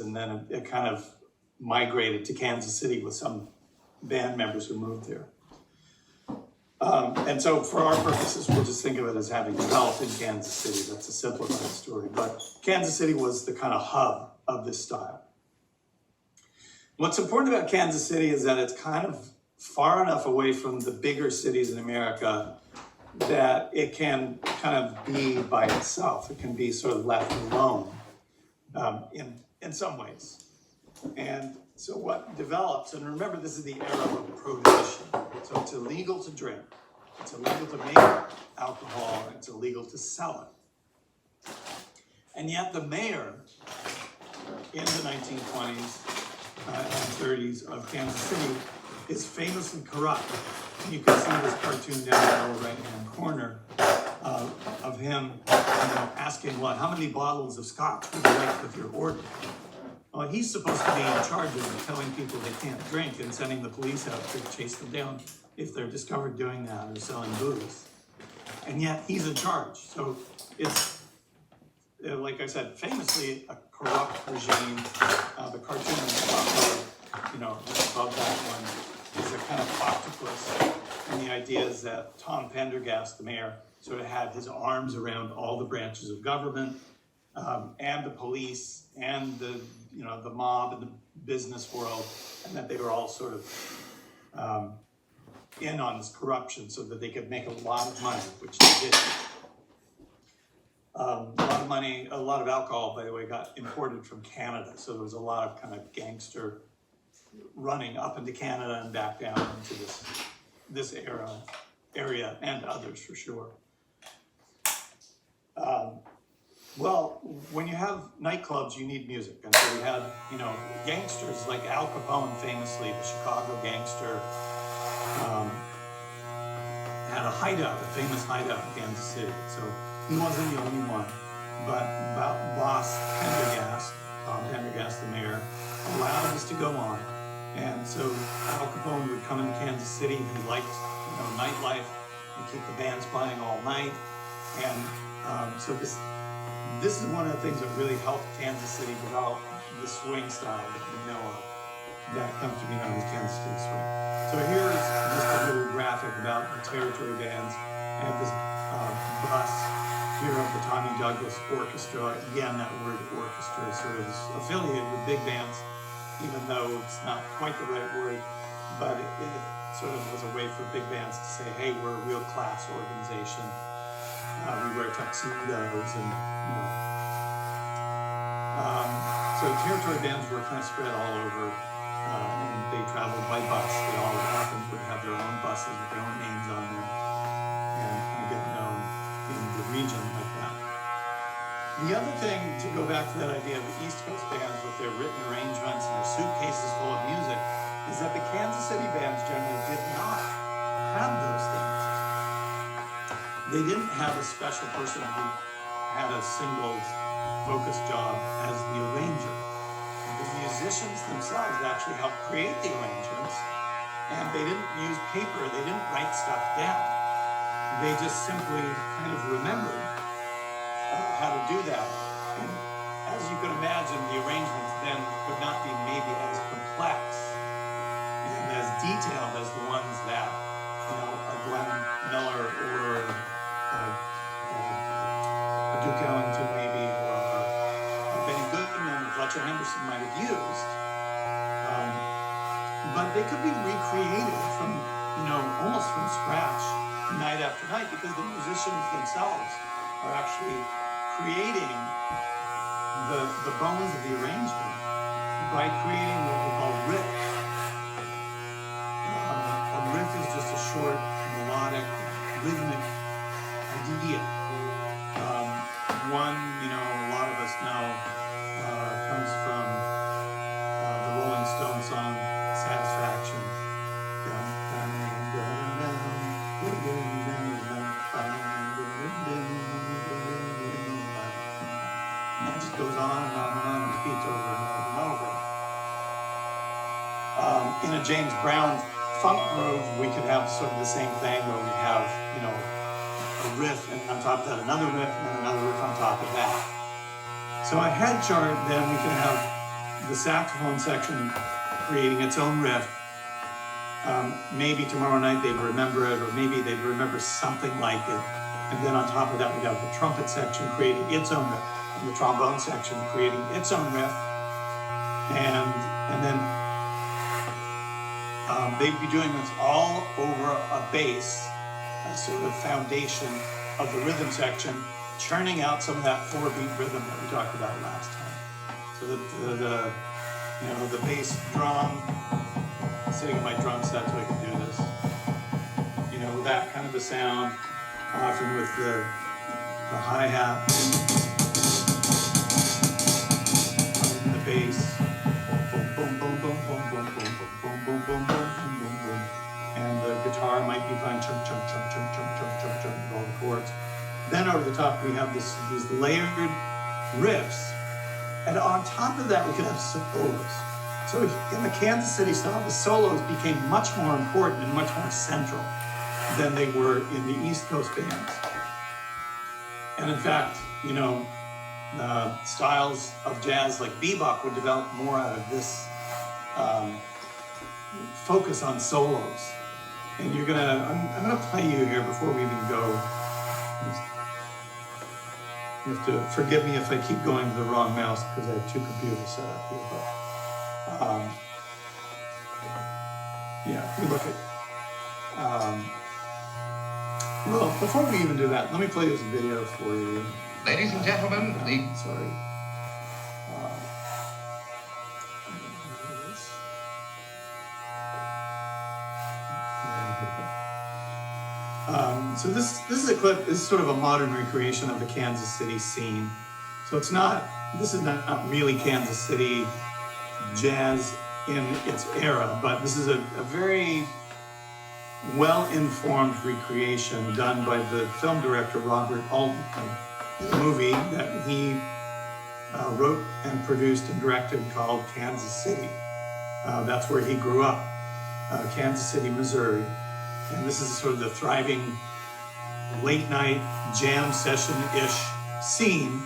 and then it kind of migrated to Kansas City with some band members who moved there. And so for our purposes, we'll just think of it as having developed in Kansas City. That's a simplified story. But Kansas City was the kind of hub of this style. What's important about Kansas City is that it's kind of far enough away from the bigger cities in America that it can kind of be by itself. It can be sort of left alone in some ways. And so what develops, and remember this is the era of prohibition. So it's illegal to drink, it's illegal to make alcohol, and it's illegal to sell it. And yet the mayor in the 1920s and 30s of Kansas City is famously corrupt. You can see this cartoon down in the lower right-hand corner of him asking, how many bottles of scotch would you like with your order? Well, he's supposed to be in charge of telling people they can't drink and sending the police out to chase them down if they're discovered doing that or selling booze. And yet he's in charge. So it's, like I said, famously a corrupt regime. The cartoon in the top, above that one is a kind of octopus. And the idea is that Tom Pendergast, the mayor, sort of had his arms around all the branches of government and the police and the mob and the business world, and that they were all sort of in on this corruption so that they could make a lot of money, which they did. A lot of money, a lot of alcohol, by the way, got imported from Canada. So there was a lot of kind of gangster running up into Canada and back down into this area and others for sure. Well, when you have nightclubs, you need music. And so we had, gangsters like Al Capone, famously, the Chicago gangster, had a hideout, a famous hideout in Kansas City. So he wasn't the only one, but boss Pendergast, Tom Pendergast, the mayor, allowed this to go on. And so Al Capone would come into Kansas City. He liked, nightlife. He'd keep the bands playing all night. And so this is one of the things that really helped Kansas City develop the swing style that we know of, that comes to be known as Kansas City swing. So here's just a little graphic about the territory bands. I have this bus here of the Tommy Douglas Orchestra. Again, that word orchestra sort of is affiliated with big bands, even though it's not quite the right word, but it sort of was a way for big bands to say, hey, we're a real class organization. We wear tuxedos and, so territory bands were kind of spread all over, and they traveled by bus. They all often would have their own buses with their own names on them and kind of get known in the region like that. The other thing, to go back to that idea of the East Coast bands with their written arrangements and their suitcases full of music, is that the Kansas City bands generally did not have those things. They didn't have a special person who had a single focused job as the arranger. The musicians themselves actually helped create the arrangements, and they didn't use paper, they didn't write stuff down. They just simply kind of remembered how to do that. And as you can imagine, the arrangements then could not be maybe as complex and as detailed as the ones that, a Glenn Miller or a Duke Ellington maybe, or Benny Goodman or Fletcher Henderson might have used. But they could be recreated from, almost from scratch, night after night, because the musicians themselves are actually creating the bones of the arrangement by creating what we call riffs. A riff is just a short, melodic, rhythmic idea. One, a lot of us know comes from the Rolling Stones song Satisfaction. And that just goes on and on and on and repeats over and over and over. In a James Brown funk groove, we could have sort of the same thing where we have, a riff, and on top of that another riff, and then another riff on top of that. So a head chart, then we can have, the saxophone section creating its own riff. Maybe tomorrow night they'd remember it, or maybe they'd remember something like it. And then on top of that, we'd have the trumpet section creating its own riff, and the trombone section creating its own riff. And then they'd be doing this all over a bass, a sort of foundation of the rhythm section, churning out some of that 4-beat rhythm that we talked about last time. So the bass drum, sitting in my drum set so I can do this. With that kind of a sound, often with the hi-hat, and the bass, boom, boom, boom, boom, boom, boom, boom, boom, boom, boom, boom, boom, boom, boom, and the guitar might be playing chunk, chunk, chunk, chunk, chunk, chunk, chunk, chunk, with all the chords. Then over the top we have these layered riffs, and on top of that we could have solos. So in the Kansas City style, the solos became much more important and much more central than they were in the East Coast bands. And in fact, styles of jazz like bebop would develop more out of this focus on solos. And I'm gonna play you here before we even go. You have to forgive me if I keep going to the wrong mouse because I have 2 computers set up here. But we look at. Well, before we even do that, let me play this video for you. Ladies and gentlemen, Sorry. So this is a clip. This is sort of a modern recreation of the Kansas City scene. So this is not really Kansas City jazz in its era, but this is a very well-informed recreation done by the film director Robert Altman. A movie that he wrote and produced and directed called Kansas City. That's where he grew up, Kansas City, Missouri. And this is sort of the thriving late night jam session-ish scene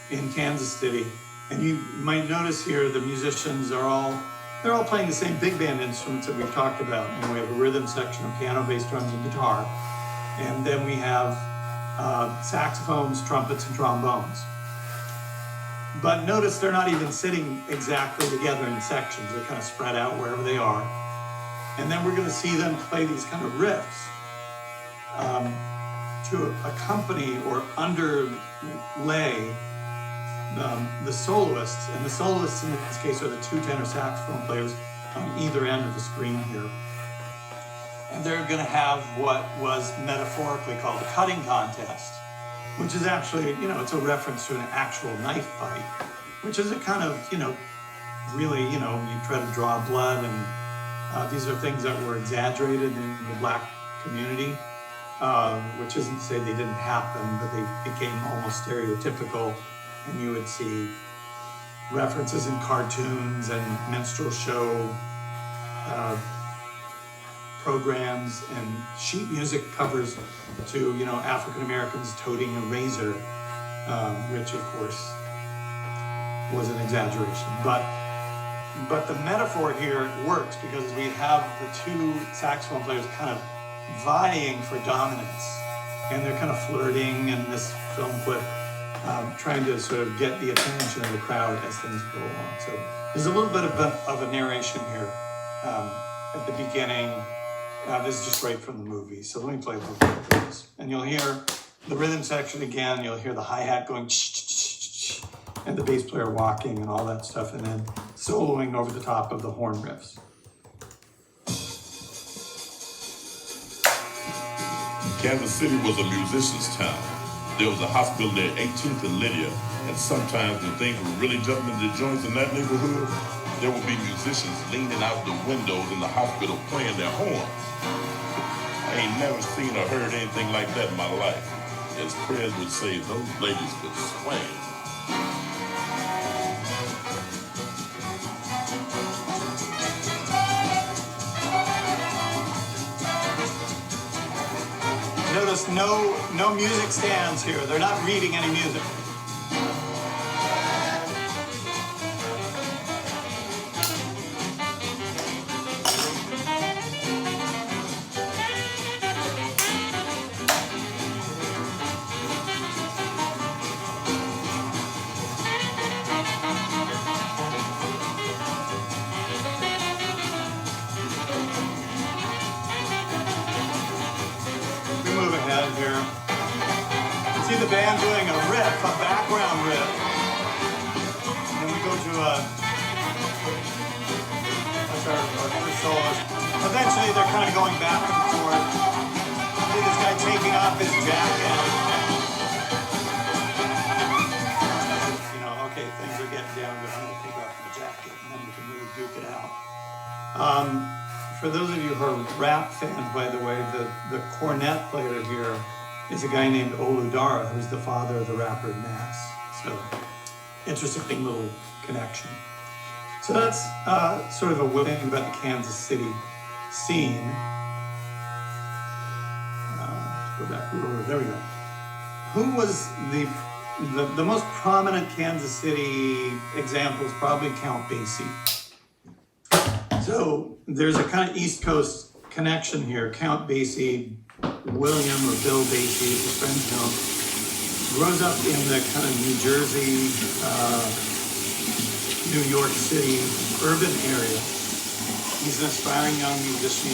in Kansas City. And you might notice here the musicians they're all playing the same big band instruments that we've talked about. We have a rhythm section of piano, bass, drums, and guitar. And then we have saxophones, trumpets, and trombones. But notice they're not even sitting exactly together in sections. They're kind of spread out wherever they are. And then we're going to see them play these kind of riffs to accompany or underlay the soloists. And the soloists in this case are the 2 tenor saxophone players on either end of the screen here. And they're going to have what was metaphorically called a cutting contest, which is actually, it's a reference to an actual knife fight, which is a kind of, really, you try to draw blood, and these are things that were exaggerated in the Black community, which isn't to say they didn't happen, but they became almost stereotypical, and you would see references in cartoons and minstrel show programs and sheet music covers to, African Americans toting a razor, which of course was an exaggeration. But the metaphor here works because we have the 2 saxophone players kind of vying for dominance, and they're kind of flirting in this film clip, trying to sort of get the attention of the crowd as things go along. So there's a little bit of a narration here at the beginning. This is just right from the movie. So let me play a little bit of this. And you'll hear the rhythm section again. You'll hear the hi-hat going and the bass player walking and all that stuff, and then soloing over the top of the horn riffs. Kansas City was a musician's town. There was a hospital near 18th and Lydia, and sometimes when things were really jumping into joints in that neighborhood, there would be musicians leaning out the windows in the hospital playing their horns. I ain't never seen or heard anything like that in my life. As Prez would say, those ladies could swing. Notice no music stands here. They're not reading any music. the band doing a riff, a background riff. And then we go to that's our first soloist. Eventually they're kind of going back and forth. See this guy taking off his jacket. You know, okay, things are getting down to I'm gonna take off my jacket and then we can really duke it out. For those of you who are rap fans, by the way, the cornet player here is a guy named Oludara, who's the father of the rapper Nas. So, interesting little connection. So that's sort of a thing about the Kansas City scene. Let's go back over. There we go. Who was the most prominent Kansas City examples? Probably Count Basie. So there's a kind of East Coast connection here. Count Basie, William or Bill Basie, as his friends know, grows up in the kind of New Jersey, New York City urban area. He's an aspiring young musician.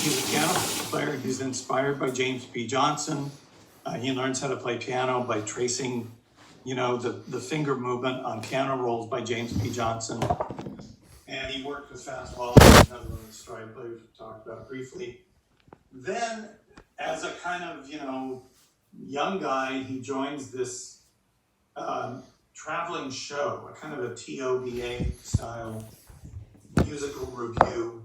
He's a piano player. He's inspired by James P. Johnson. He learns how to play piano by tracing, you know, the finger movement on piano rolls by James P. Johnson. And he worked with Fats Waller, another one of the story players we talked about briefly. Then, as a kind of, you know, young guy, he joins this traveling show, a kind of a TOBA style musical review